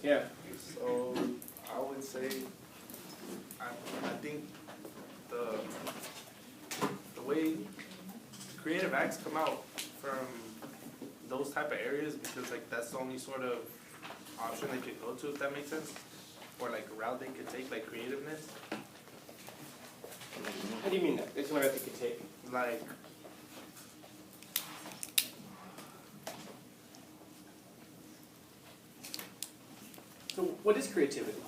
Yeah. So I would say, I think the way creative acts come out from those type of areas, because like that's the only sort of option they could go to, if that makes sense, or like a route they could take, like creativeness. How do you mean that? There's one route they could take. Like, So what is creativity?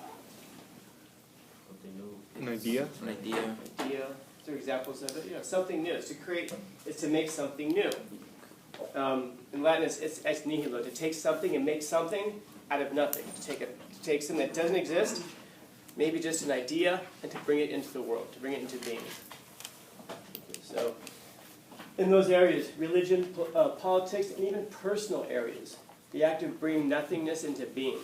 An idea? An idea. Idea. Is there examples of it? Yeah, something new. To create is to make something new. In Latin, it's ex nihilo, to take something and make something out of nothing. To take something that doesn't exist, maybe just an idea, and to bring it into the world, to bring it into being. So, in those areas, religion, politics, and even personal areas, the act of bringing nothingness into being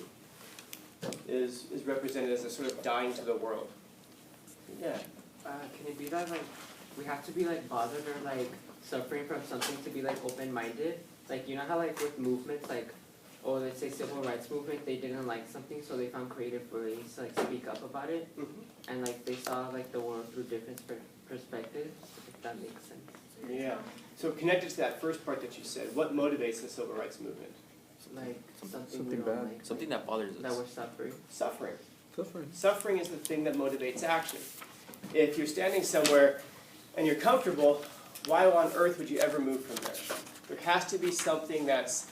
is represented as a sort of dying to the world. Yeah. Can it be that like we have to be like bothered or like suffering from something to be like open-minded? Like, you know how like with movements, like, oh, let's say civil rights movement, they didn't like something, so they found creative ways to like speak up about it, and like they saw like the world through different perspectives. If that makes sense. Yeah. So connected to that first part that you said, what motivates the civil rights movement? Like something Something we don't bad. like, Something that bothers that us. we're suffering. Suffering. Suffering. Suffering is the thing that motivates action. If you're standing somewhere and you're comfortable, why on earth would you ever move from there? There has to be something that's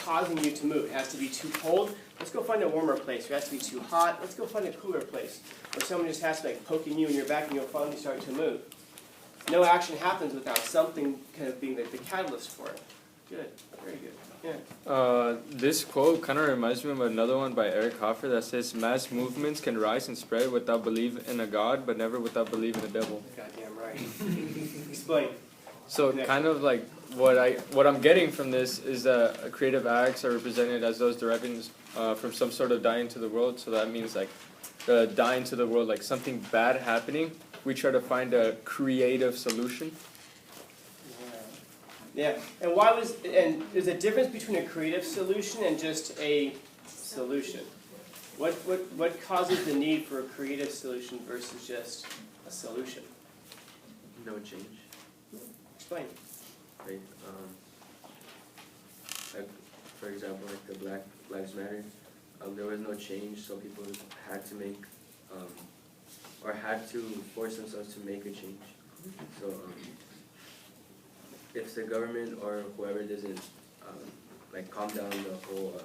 causing you to move. It has to be too cold. Let's go find a warmer place. It has to be too hot. Let's go find a cooler place. Or someone just has to like poking you in your back and you'll finally start to move. No action happens without something kind of being the catalyst for it. Good. Very good. Yeah. This quote kind of reminds me of another one by Eric Hoffer that says, mass movements can rise and spread without belief in a God, but never without belief in a devil. Goddamn right. Explain. So kind of like what I'm getting from this is that creative acts are represented as those deriving from some sort of dying to the world. So that means like dying to the world, like something bad happening. We try to find a creative solution. Yeah, and there's a difference between a creative solution and just a solution. What causes the need for a creative solution versus just a solution? No change. Explain. Right. Like for example, like the Black Lives Matter. There was no change, so people had to make or had to force themselves to make a change. So. If the government or whoever doesn't like calm down the whole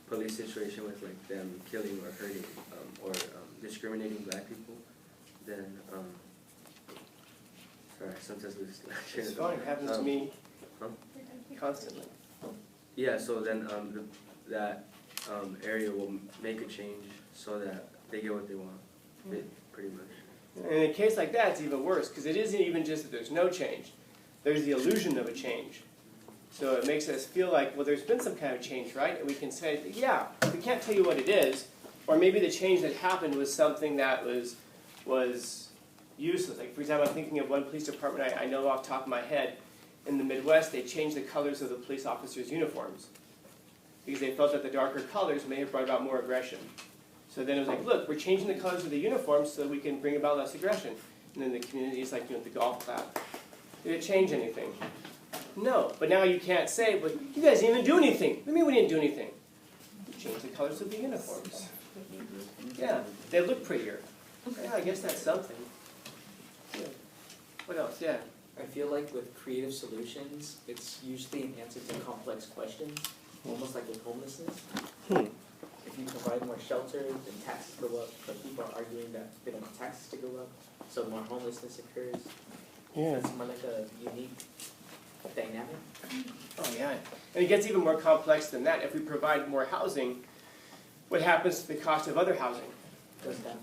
police situation with like them killing or hurting or discriminating black people, then sorry, sometimes we just It's fine. It happens to me constantly. Yeah, so then that area will make a change so that they get what they want, pretty much. And in a case like that, it's even worse because it isn't even just that there's no change. There's the illusion of a change. So it makes us feel like, well, there's been some kind of change, right? And we can say, yeah, we can't tell you what it is. Or maybe the change that happened was something that was useless. Like, for example, I'm thinking of one police department I know off the top of my head. In the Midwest, they changed the colors of the police officers' uniforms because they felt that the darker colors may have brought about more aggression. So then it was like, look, we're changing the colors of the uniforms so we can bring about less aggression. And then the community is like, the golf clap. Did it change anything? No. But now you can't say, but you guys didn't even do anything. What do you mean we didn't do anything? We changed the colors of the uniforms. Yeah, they look prettier. Yeah, I guess that's something. Yeah. What else? Yeah. I feel like with creative solutions, it's usually an answer to complex questions, almost like with homelessness. If you provide more shelter, then taxes go up, but people are arguing that they don't want taxes to go up, so more homelessness occurs. Yeah. It's more like a unique dynamic. Oh, yeah. And it gets even more complex than that. If we provide more housing, what happens to the cost of other housing? Goes down.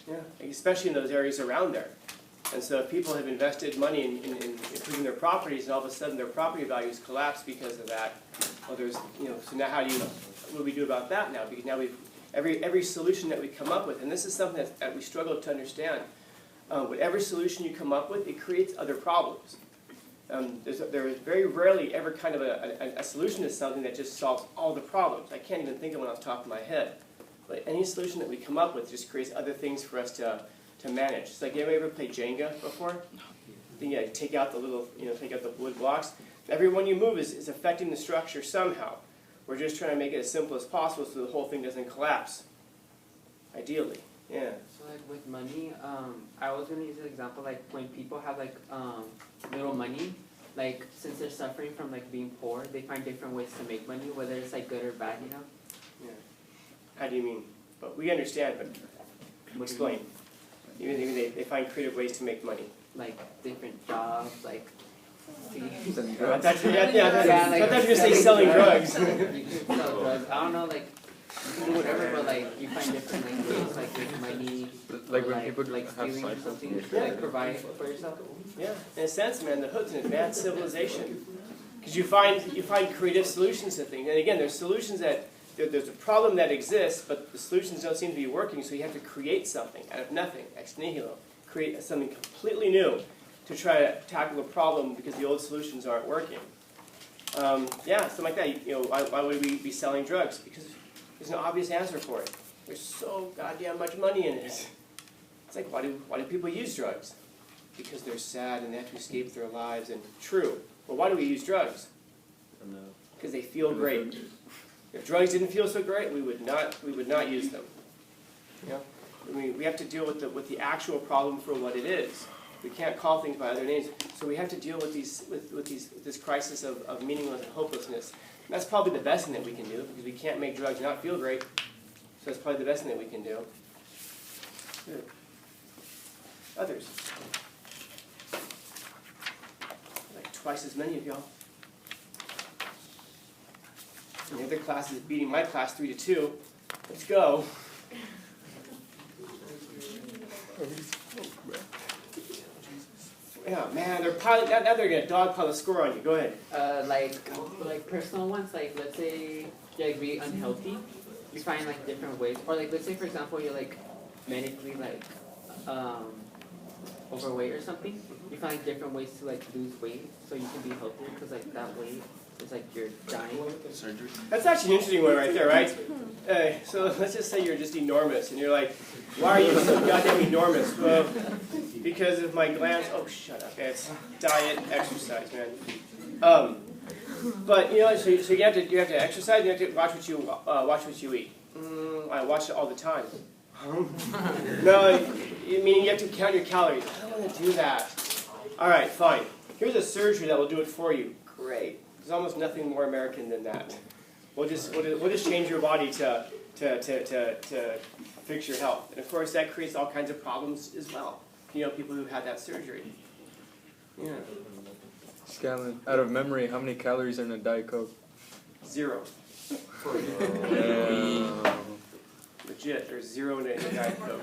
Yeah, especially in those areas around there. And so if people have invested money in improving their properties, and all of a sudden their property values collapse because of that, well, there's, so now what do we do about that now? Because now every solution that we come up with, and this is something that we struggle to understand, whatever solution you come up with, it creates other problems. There is very rarely ever kind of a solution to something that just solves all the problems. I can't even think of one off the top of my head. But any solution that we come up with just creates other things for us to manage. It's like, anybody ever played Jenga before? Then you take out the little, take out the wood blocks. Every one you move is affecting the structure somehow. We're just trying to make it as simple as possible so the whole thing doesn't collapse. Ideally, yeah. So like with money, I was gonna use an example like when people have like little money, like since they're suffering from like being poor, they find different ways to make money, whether it's like good or bad, Yeah. How do you mean? But we understand, but explain. Even they find creative ways to make money. Like different jobs, like I thought you were going to say selling drugs. You can sell drugs. I don't know, like you can do whatever, but like you find different like ways, like make money, Like or, when people like have stealing or side something, hustles. to, like provide for yourself. Yeah, in a sense, man, the hood's an advanced civilization. Because you find creative solutions to things. And again, there's solutions that, there's a problem that exists, but the solutions don't seem to be working, so you have to create something out of nothing, ex nihilo. Create something completely new to try to tackle a problem because the old solutions aren't working. Yeah, something like that. Why would we be selling drugs? Because there's an obvious answer for it. There's so goddamn much money in it. It's like, why do people use drugs? Because they're sad and they have to escape their lives. And true. Well, why do we use drugs? Because they feel great. If drugs didn't feel so great, we would not use them. I mean, we have to deal with the actual problem for what it is. We can't call things by other names. So we have to deal with this crisis of meaningless and hopelessness. And that's probably the best thing that we can do, because we can't make drugs not feel great. So that's probably the best thing that we can do. Good. Others. Like twice as many of y'all. And the other class is beating my class 3-2. Let's go. Yeah, man, they're piling. Now they're gonna dogpile a score on you. Go ahead. Like personal ones, like let's say you're like really unhealthy, you find like different ways, or like let's say for example you're like medically like overweight or something, you find like different ways to like lose weight so you can be healthier, because like that weight is like you're dying. Surgery. That's actually an interesting one right there, right? So let's just say you're just enormous, and you're like, why are you so goddamn enormous? Well, because of my glands. Oh, shut up. It's diet, exercise, man. But so you have to exercise. You have to watch what you eat. I watch it all the time. No, meaning you have to count your calories. I don't want to do that. All right, fine. Here's a surgery that will do it for you. Great. There's almost nothing more American than that. We'll just change your body to fix your health. And of course, that creates all kinds of problems as well. People who had that surgery. Yeah. Scanlan, out of memory, how many calories are in a Diet Coke? 0. Legit, there's 0 in a Diet Coke.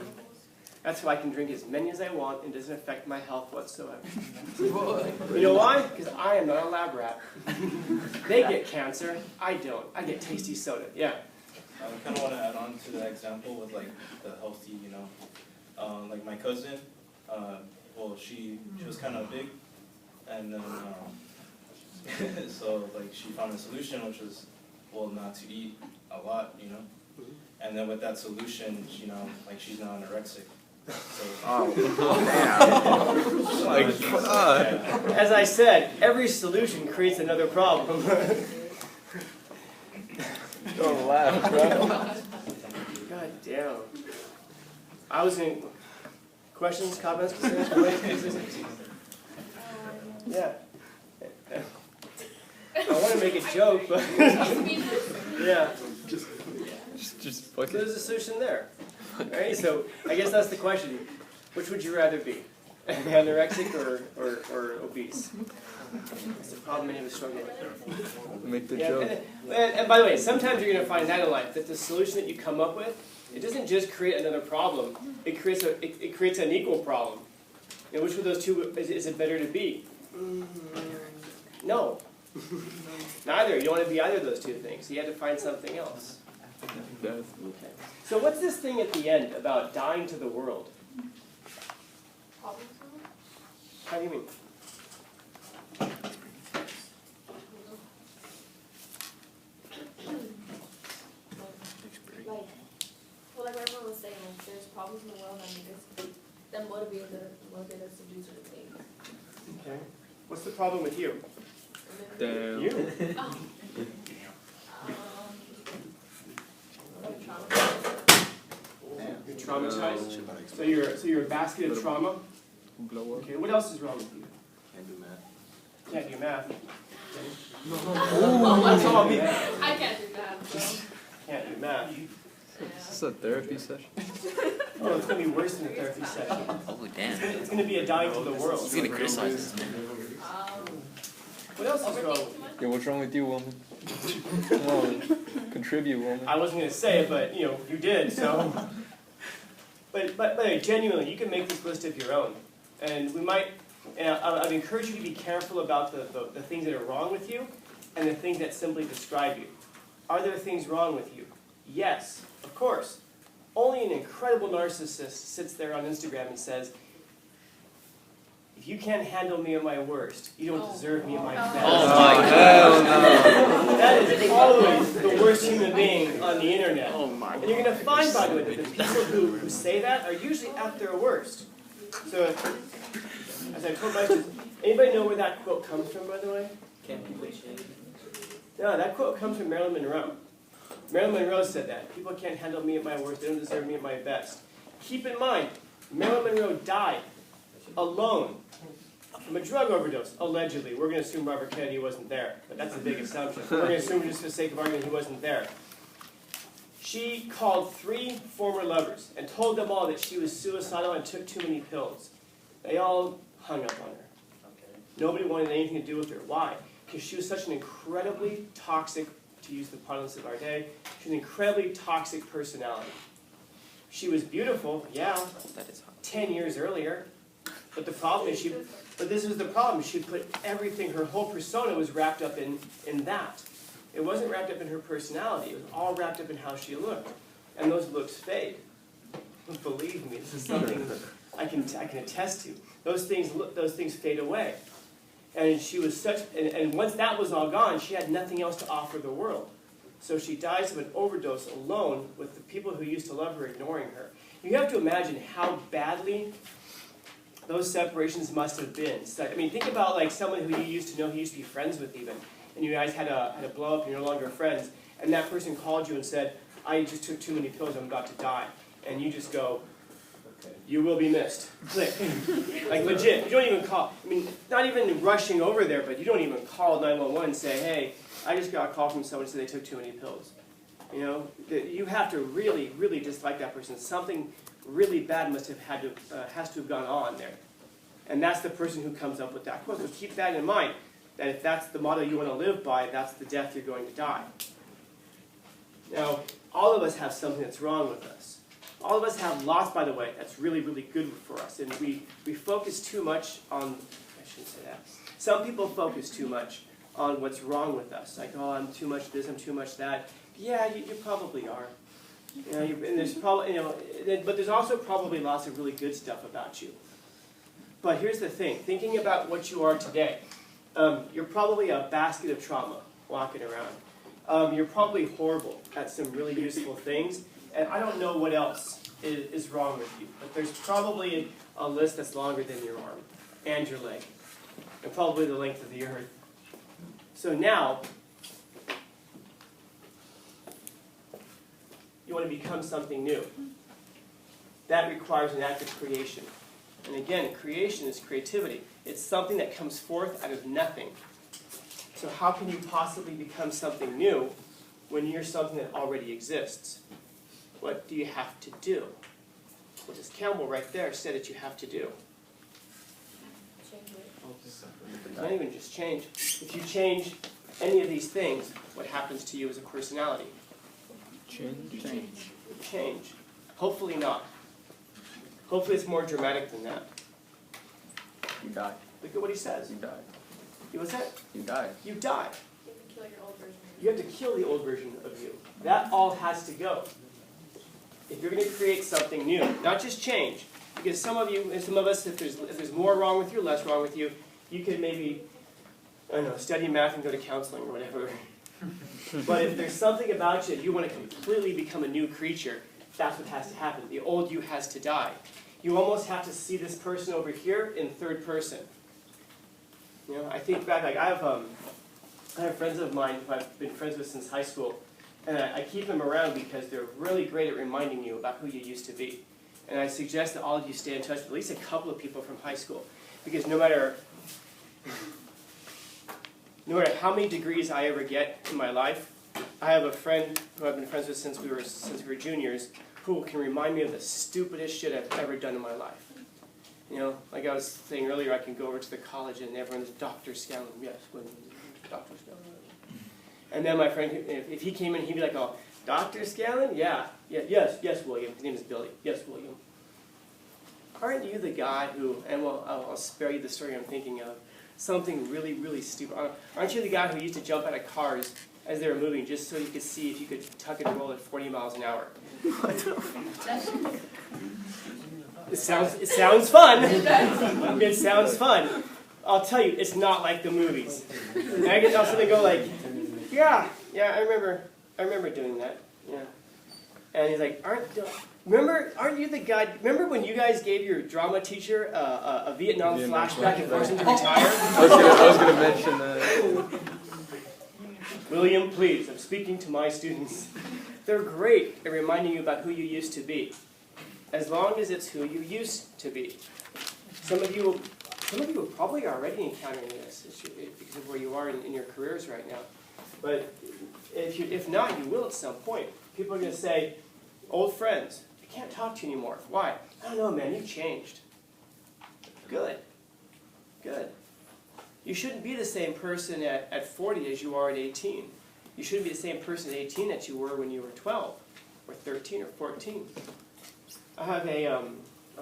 That's why I can drink as many as I want and it doesn't affect my health whatsoever. You know why? Because I am not a lab rat. They get cancer. I don't. I get tasty soda. Yeah. I kind of want to add on to that example with like the healthy, like my cousin. She was kind of big, and then so like she found a solution, which was not to eat a lot, And then with that solution, like she's now anorexic. So, As I said, every solution creates another problem. Don't laugh, bro. God damn. I was in questions, comments, concerns. Yeah. I want to make a joke, but yeah. Just So there's a solution there. Right? So I guess that's the question. Which would you rather be? Anorexic or obese? That's the problem many of us struggle with. make the Yeah, joke. and by the way, sometimes you're going to find that in life, that the solution that you come up with, it doesn't just create another problem, it creates an equal problem. And which of those two is it better to be? No. Neither. You don't want to be either of those two things. So you have to find something else. Death. Okay. So what's this thing at the end about dying to the world? How do you mean? there's problems in the world, I mean, it's that motivate us to do certain things. Okay. What's the problem with you? Damn. You. You're traumatized. So you're a basket of trauma. Blow up. Okay. What else is wrong with you? Can't do math. Can't do math. That's all me. I can't do that, so. Can't do math. Is this a therapy session? Oh, it's gonna be worse than a therapy session. Oh, damn. It's gonna be a dying to the world. He's gonna criticize this man. What else is wrong with you? Yeah, what's wrong with you, woman? Come on, contribute, woman. I wasn't gonna say it, but you did. So, but genuinely, you can make this list of your own, and we might. And I'd encourage you to be careful about the things that are wrong with you, and the things that simply describe you. Are there things wrong with you? Yes, of course. Only an incredible narcissist sits there on Instagram and says, "If you can't handle me at my worst, you don't deserve me at my best." Oh my God. That is always the worst human being on the internet. And you're going to find, by the way, that the people who say that are usually at their worst. So, as I told my students, anybody know where that quote comes from, by the way? Can't people change? No, that quote comes from Marilyn Monroe. Marilyn Monroe said that. People can't handle me at my worst. They don't deserve me at my best. Keep in mind, Marilyn Monroe died alone from a drug overdose, allegedly. We're going to assume Robert Kennedy wasn't there, but that's a big assumption. We're going to assume, just for the sake of argument, he wasn't there. She called 3 former lovers and told them all that she was suicidal and took too many pills. They all hung up on her. Nobody wanted anything to do with her. Why? Because she was such an incredibly toxic, to use the parlance of our day, she was an incredibly toxic personality. She was beautiful, yeah, 10 years earlier. But the problem is but this was the problem. She put everything, her whole persona was wrapped up in that. It wasn't wrapped up in her personality. It was all wrapped up in how she looked. And those looks fade. Believe me, this is something I can attest to. Those things fade away. And she was and once that was all gone, she had nothing else to offer the world. So she dies of an overdose alone with the people who used to love her ignoring her. You have to imagine how badly those separations must have been. So, I mean, think about like someone who you used to know, who used to be friends with even, and you guys had a blow up and you're no longer friends, and that person called you and said, "I just took too many pills, I'm about to die." And you just go, "You will be missed." Click. Like legit. You don't even call. I mean, not even rushing over there, but you don't even call 911 and say, "Hey, I just got a call from someone who said they took too many pills." You know, you have to really, really dislike that person. Something really bad has to have gone on there. And that's the person who comes up with that quote. So keep that in mind, that if that's the motto you want to live by, that's the death you're going to die. Now, all of us have something that's wrong with us. All of us have lots, by the way, that's really, really good for us. And we focus too much on, I shouldn't say that. Some people focus too much on what's wrong with us. Like, oh, I'm too much this, I'm too much that. Yeah, you probably are. You know, and there's probably, but there's also probably lots of really good stuff about you. But here's the thing, thinking about what you are today, you're probably a basket of trauma walking around. You're probably horrible at some really useful things, and I don't know what else is wrong with you, but there's probably a list that's longer than your arm and your leg, and probably the length of the earth. So now, you want to become something new. That requires an act of creation. And again, creation is creativity. It's something that comes forth out of nothing. So how can you possibly become something new when you're something that already exists? What do you have to do? What does Campbell right there say that you have to do? Change it. It's not even just change. If you change any of these things, what happens to you as a personality? Change. Hopefully not. Hopefully it's more dramatic than that. You die. Look at what he says. You die. What's that? You die. You die. You have to kill your old version. You have to kill the old version of you. That all has to go. If you're going to create something new, not just change, because some of you and some of us, if there's more wrong with you, less wrong with you, you could maybe, I don't know, study math and go to counseling or whatever. But if there's something about you that you want to completely become a new creature, that's what has to happen. The old you has to die. You almost have to see this person over here in third person. You know, I think back, like I have friends of mine who I've been friends with since high school, and I keep them around because they're really great at reminding you about who you used to be. And I suggest that all of you stay in touch with at least a couple of people from high school, because no matter how many degrees I ever get in my life, I have a friend who I've been friends with since we were juniors, who can remind me of the stupidest shit I've ever done in my life. You know, like I was saying earlier, I can go over to the college and everyone's Dr. Scanlon. Yes, Dr. Scanlon. And then my friend, if he came in, he'd be like, "Oh, Dr. Scanlon? Yeah, yes, William. His name is Billy. Yes, William. Aren't you the guy who?" And well, I'll spare you the story I'm thinking of. Something really, really stupid. Aren't you the guy who used to jump out of cars as they were moving just so you could see if you could tuck and roll at 40 miles an hour? It sounds fun. It sounds fun. I'll tell you, it's not like the movies. And I can also go like, yeah, I remember doing that. Yeah. And he's like, aren't you the guy? Remember when you guys gave your drama teacher a Vietnam flashback and forced him to retire? I was gonna mention that. William, please, I'm speaking to my students. They're great at reminding you about who you used to be, as long as it's who you used to be. Some of you probably are already encountering this because of where you are in your careers right now. But if not, you will at some point. People are going to say, old friends, I can't talk to you anymore. Why? I don't know, man, you've changed. Good. You shouldn't be the same person at 40 as you are at 18. You shouldn't be the same person at 18 that you were when you were 12 or 13 or 14. I have a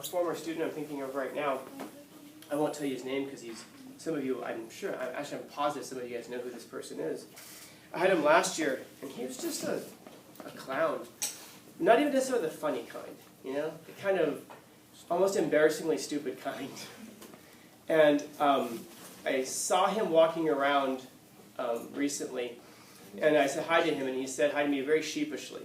former student I'm thinking of right now. I won't tell you his name because some of you, I'm positive some of you guys know who this person is. I had him last year, and he was just a clown. Not even necessarily the funny kind, you know? The kind of almost embarrassingly stupid kind. And I saw him walking around recently, and I said hi to him, and he said hi to me very sheepishly.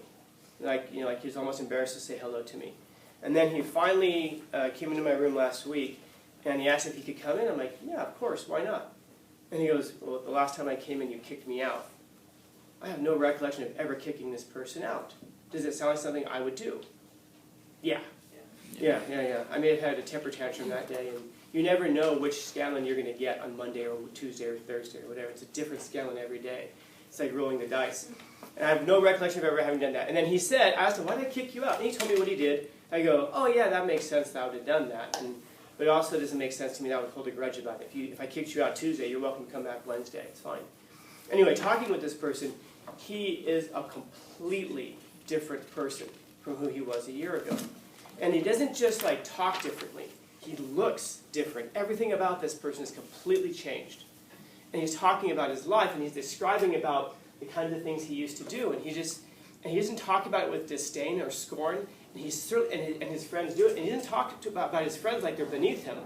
Like he was almost embarrassed to say hello to me. And then he finally came into my room last week, and he asked if he could come in. I'm like, yeah, of course, why not? And he goes, well, the last time I came in, you kicked me out. I have no recollection of ever kicking this person out. Does it sound like something I would do? Yeah. I may have had a temper tantrum that day, and you never know which Scanlon you're going to get on Monday or Tuesday or Thursday or whatever. It's a different Scanlon every day. It's like rolling the dice. And I have no recollection of ever having done that. And then he said, I asked him, why did I kick you out? And he told me what he did. I go, oh yeah, that makes sense that I would have done that. But it also doesn't make sense to me that I would hold a grudge about it. If I kicked you out Tuesday, you're welcome to come back Wednesday. It's fine. Anyway, talking with this person, he is a completely different person from who he was a year ago. And he doesn't just like talk differently. He looks different. Everything about this person is completely changed. And he's talking about his life, and he's describing about the kinds of things he used to do. And he doesn't talk about it with disdain or scorn. And his friends do it. And he doesn't talk about his friends like they're beneath him.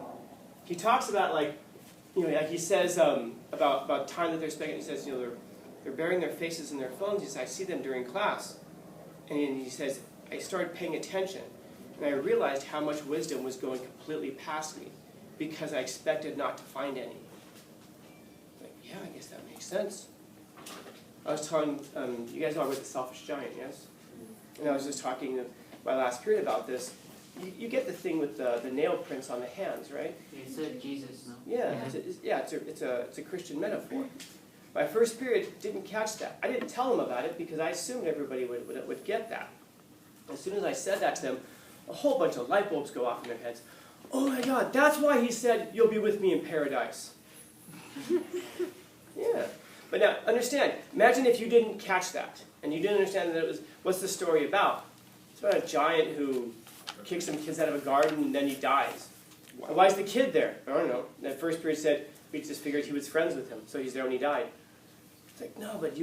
He talks about like he says about time that they're spending. He says, they're burying their faces in their phones. He says, I see them during class. And he says, I started paying attention. And I realized how much wisdom was going completely past me because I expected not to find any. Like, yeah, I guess that makes sense. I was telling, you guys know I read The Selfish Giant, yes? And I was just talking to my last period about this. You get the thing with the nail prints on the hands, right? You said Jesus, no? Yeah, it's a Christian metaphor. My first period didn't catch that. I didn't tell them about it because I assumed everybody would get that. As soon as I said that to them, a whole bunch of light bulbs go off in their heads. Oh my God, that's why he said, you'll be with me in paradise. Yeah. But now, understand, imagine if you didn't catch that, and you didn't understand that it was, what's the story about? It's about a giant who kicks some kids out of a garden, and then he dies. Why is the kid there? I don't know. That first period said, we just figured he was friends with him, so he's there when he died. It's like, no, but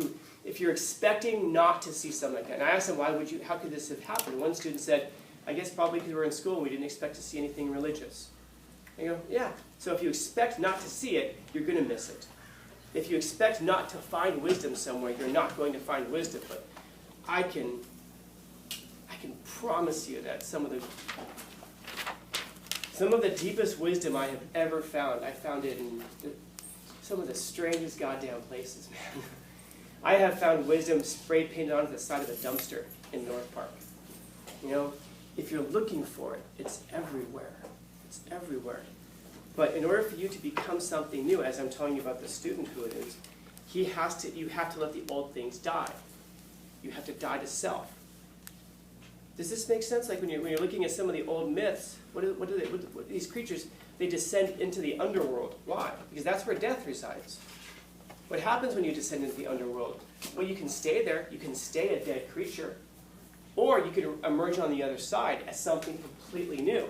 if you're expecting not to see something like that, and I asked him, how could this have happened? One student said, I guess probably because we're in school and we didn't expect to see anything religious. I go, yeah. So if you expect not to see it, you're going to miss it. If you expect not to find wisdom somewhere, you're not going to find wisdom. But I can promise you that some of the deepest wisdom I have ever found, I found it in some of the strangest goddamn places, man. I have found wisdom spray painted onto the side of a dumpster in North Park. You know, if you're looking for it, it's everywhere. It's everywhere. But in order for you to become something new, as I'm telling you about the student who it is, you have to let the old things die. You have to die to self. Does this make sense? Like when you're looking at some of the old myths, what these creatures, they descend into the underworld. Why? Because that's where death resides. What happens when you descend into the underworld? Well, you can stay there. You can stay a dead creature. Or you can emerge on the other side as something completely new.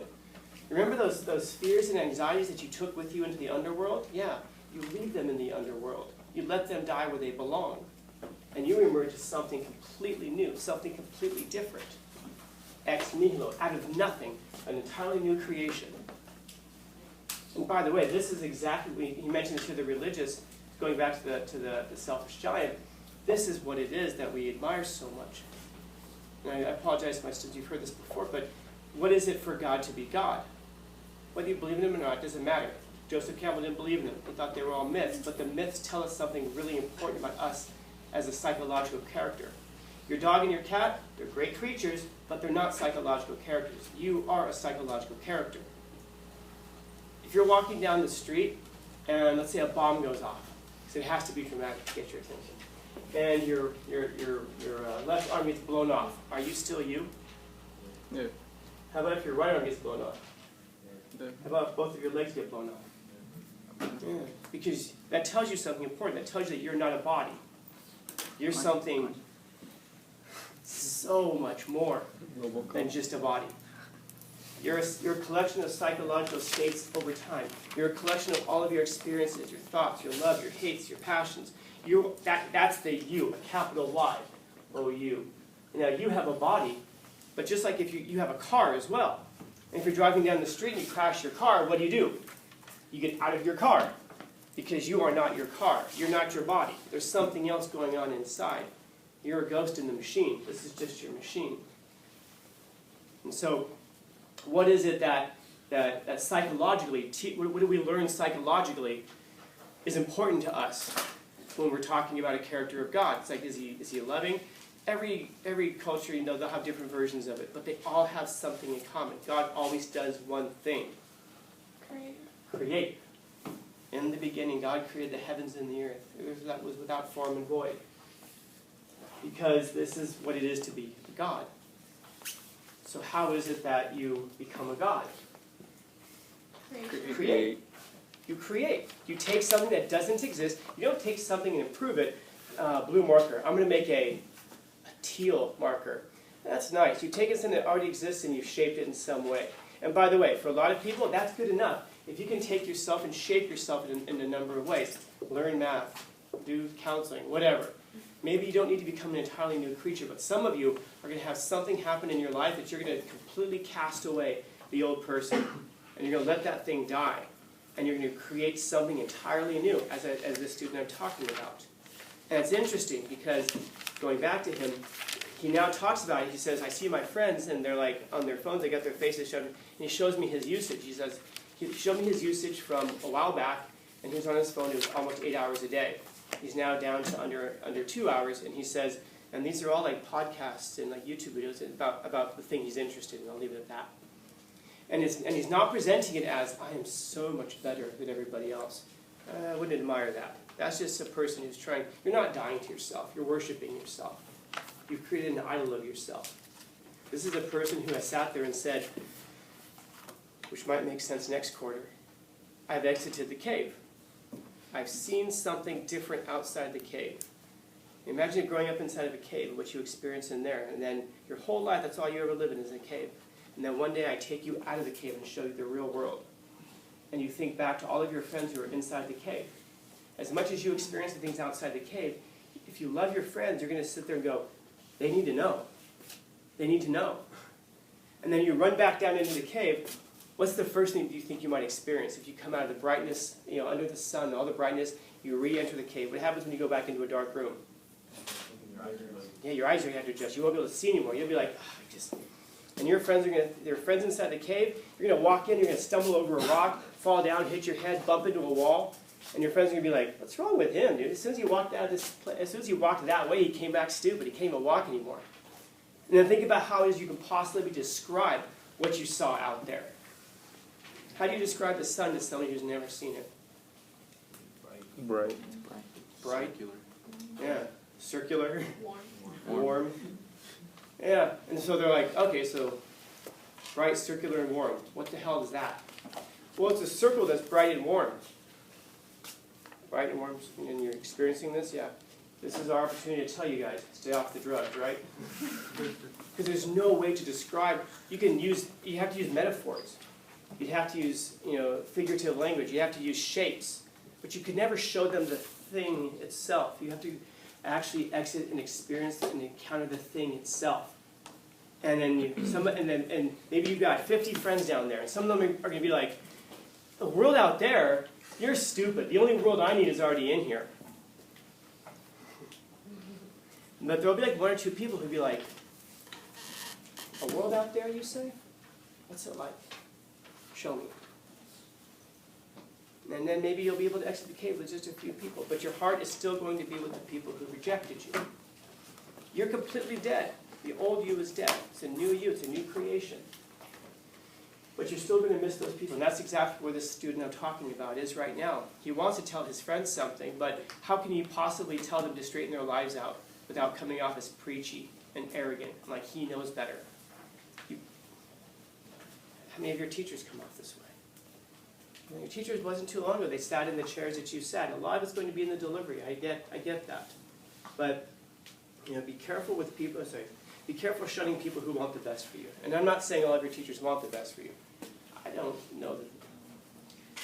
Remember those fears and anxieties that you took with you into the underworld? Yeah, you leave them in the underworld. You let them die where they belong. And you emerge as something completely new, something completely different. Ex nihilo, out of nothing, an entirely new creation. And by the way, this is exactly, he mentioned it to the religious, going back to the selfish giant, this is what it is that we admire so much. And I apologize to my students, you've heard this before, but what is it for God to be God? Whether you believe in him or not, it doesn't matter. Joseph Campbell didn't believe in them. He thought they were all myths, but the myths tell us something really important about us as a psychological character. Your dog and your cat, they're great creatures, but they're not psychological characters. You are a psychological character. If you're walking down the street, and let's say a bomb goes off, so it has to be dramatic to get your attention, and your left arm gets blown off, are you still you? Yeah. How about if your right arm gets blown off? Yeah. How about if both of your legs get blown off? Yeah. Because that tells you something important. That tells you that you're not a body. You're something so much more than just a body. You're a collection of psychological states over time. You're a collection of all of your experiences, your thoughts, your love, your hates, your passions. That's the you, a capital Y, O-U. Now you have a body, but just like if you have a car as well. And if you're driving down the street and you crash your car, what do? You get out of your car because you are not your car. You're not your body. There's something else going on inside. You're a ghost in the machine. This is just your machine. And so what is it that psychologically, what do we learn psychologically is important to us when we're talking about a character of God? It's like, is he loving? Every culture, they'll have different versions of it, but they all have something in common. God always does one thing. Create. In the beginning, God created the heavens and the earth. That was without form and void. Because this is what it is to be God. So how is it that you become a God? Create. You create. You take something that doesn't exist. You don't take something and improve it. Blue marker. I'm going to make a teal marker. That's nice. You take something that already exists and you shaped it in some way. And by the way, for a lot of people, that's good enough. If you can take yourself and shape yourself in a number of ways, learn math, do counseling, whatever. Maybe you don't need to become an entirely new creature, but some of you are going to have something happen in your life that you're going to completely cast away the old person, and you're going to let that thing die, and you're going to create something entirely new, as this student I'm talking about. And it's interesting because, going back to him, he now talks about it. He says, I see my friends, and they're like on their phones, they got their faces shoved, and he shows me his usage. He says, he showed me his usage from a while back, and he was on his phone, it was almost 8 hours a day. He's now down to under 2 hours, and he says, and these are all like podcasts and like YouTube videos about the thing he's interested in. I'll leave it at that. And he's not presenting it as, I am so much better than everybody else. I wouldn't admire that. That's just a person who's trying, you're not dying to yourself, you're worshiping yourself. You've created an idol of yourself. This is a person who has sat there and said, which might make sense next quarter, I've exited the cave. I've seen something different outside the cave. Imagine growing up inside of a cave and what you experience in there, and then your whole life, that's all you ever live in is a cave. And then one day I take you out of the cave and show you the real world. And you think back to all of your friends who are inside the cave. As much as you experience the things outside the cave, if you love your friends, you're going to sit there and go, they need to know. They need to know. And then you run back down into the cave. What's the first thing you think you might experience? If you come out of the brightness, under the sun, all the brightness, you re-enter the cave. What happens when you go back into a dark room? Yeah, your eyes are going to have to adjust. You won't be able to see anymore. You'll be like, and your friends inside the cave, you're going to walk in, you're going to stumble over a rock, fall down, hit your head, bump into a wall, and your friends are going to be like, what's wrong with him, dude? As soon as he walked that way, he came back stupid. He can't even walk anymore. And then think about how it is you can possibly describe what you saw out there. How do you describe the sun to somebody who's never seen it? Bright. Bright? Circular. Yeah. Circular? Warm. Warm. Yeah. And so they're like, okay, so bright, circular, and warm. What the hell is that? Well, it's a circle that's bright and warm. Bright and warm, and you're experiencing this? Yeah. This is our opportunity to tell you guys, stay off the drugs, right? Because there's no way to describe. You have to use metaphors. You'd have to use, figurative language. You have to use shapes. But you could never show them the thing itself. You have to actually exit and experience and encounter the thing itself. And then maybe you've got 50 friends down there, and some of them are going to be like, the world out there, you're stupid. The only world I need is already in here. But there'll be like one or two people who'll be like, a world out there, you say? What's it like? Show me. And then maybe you'll be able to exit the cave with just a few people, but your heart is still going to be with the people who rejected you. You're completely dead. The old you is dead. It's a new you. It's a new creation. But you're still going to miss those people. And that's exactly where this student I'm talking about is right now. He wants to tell his friends something, but how can you possibly tell them to straighten their lives out without coming off as preachy and arrogant, like he knows better? How many of your teachers come off this way? Your teachers wasn't too long ago. They sat in the chairs that you sat. A lot of it's going to be in the delivery. I get that. But be careful with people. Be careful shunning people who want the best for you. And I'm not saying all of your teachers want the best for you. I don't know that.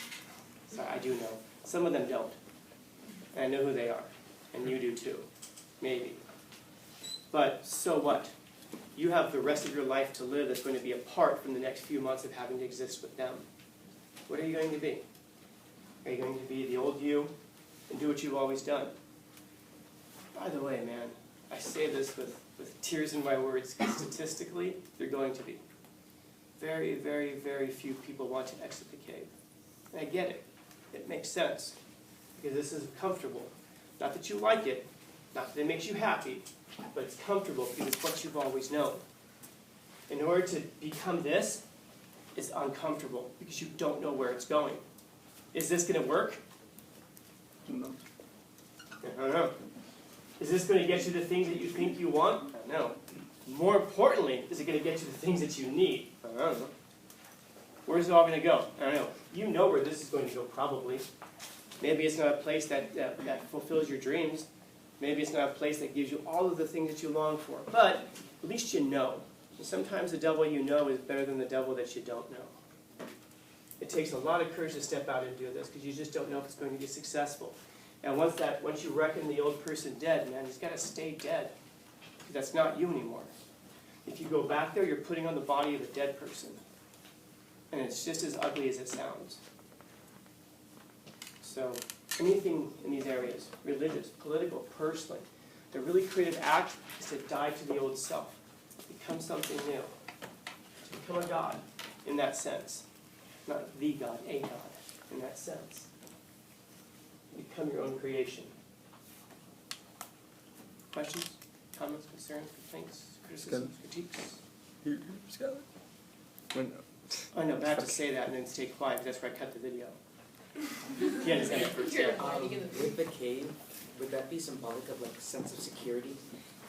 Sorry, I do know. Some of them don't. And I know who they are. And you do too. Maybe. But so what? You have the rest of your life to live that's going to be apart from the next few months of having to exist with them. What are you going to be? Are you going to be the old you and do what you've always done? By the way, man, I say this with tears in my words, because statistically, they're going to be. Very, very, very few people want to exit the cave. And I get it. It makes sense. Because this is comfortable. Not that you like it, not that it makes you happy, but it's comfortable because it's what you've always known. In order to become this, it's uncomfortable because you don't know where it's going. Is this going to work? No. I don't know. Is this going to get you the things that you think you want? No. More importantly, is it going to get you the things that you need? I don't know. Where's it all going to go? I don't know. You know where this is going to go, probably. Maybe it's not a place that fulfills your dreams. Maybe it's not a place that gives you all of the things that you long for. But at least you know. And sometimes the devil you know is better than the devil that you don't know. It takes a lot of courage to step out and do this because you just don't know if it's going to be successful. And once you reckon the old person dead, man, he's got to stay dead. Because that's not you anymore. If you go back there, you're putting on the body of a dead person. And it's just as ugly as it sounds. So anything in these areas, religious, political, personally, the really creative act is to die to the old self. Become something new. To become a God in that sense. Not the God, a God in that sense. Become your own creation. Questions, comments, concerns, complaints, criticisms, critiques? I know, but I have to say that and then stay quiet because that's where I cut the video. Yeah, just end it first. With the cave, would that be symbolic of like a sense of security?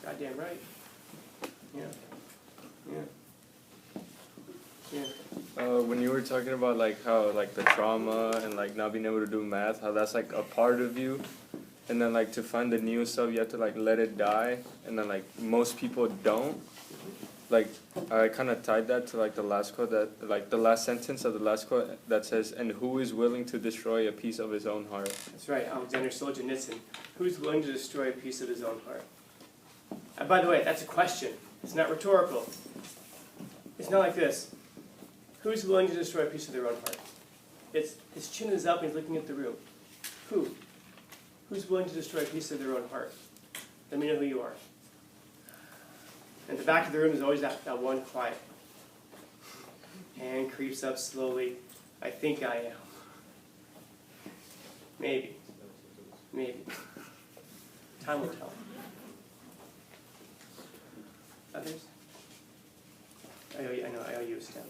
Goddamn right. Yeah. Yeah. Yeah. When you were talking about like how like the trauma and like not being able to do math, how that's like a part of you, and then like to find the new stuff you have to like let it die, and then like most people don't. Like I kind of tied that to like the last quote that like the last sentence of the last quote that says, "And who is willing to destroy a piece of his own heart?" That's right, Alexander Solzhenitsyn. Who's willing to destroy a piece of his own heart? And by the way, that's a question. It's not rhetorical. It's not like this. Who's willing to destroy a piece of their own heart? It's his chin is up and he's looking at the room. Who? Who's willing to destroy a piece of their own heart? Let me know who you are. And at the back of the room is always that one quiet. Hand creeps up slowly. I think I am. Maybe. Maybe. Time will tell. Others? I owe you a stem.